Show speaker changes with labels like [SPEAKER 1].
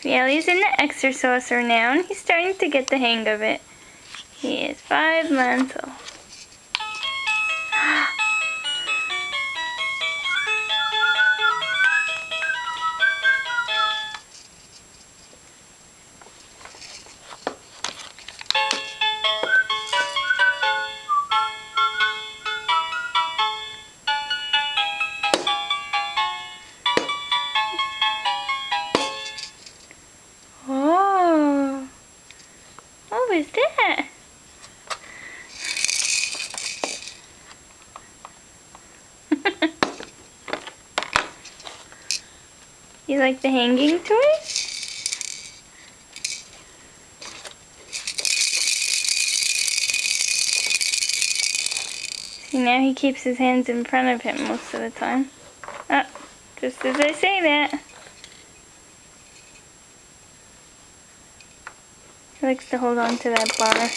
[SPEAKER 1] Bailey's in the exerciser now, and he's starting to get the hang of it. He is 5 months old. Oh, what was that? You like the hanging toys? See, now he keeps his hands in front of him most of the time. Oh, just as I say that. He likes to hold on to that bar.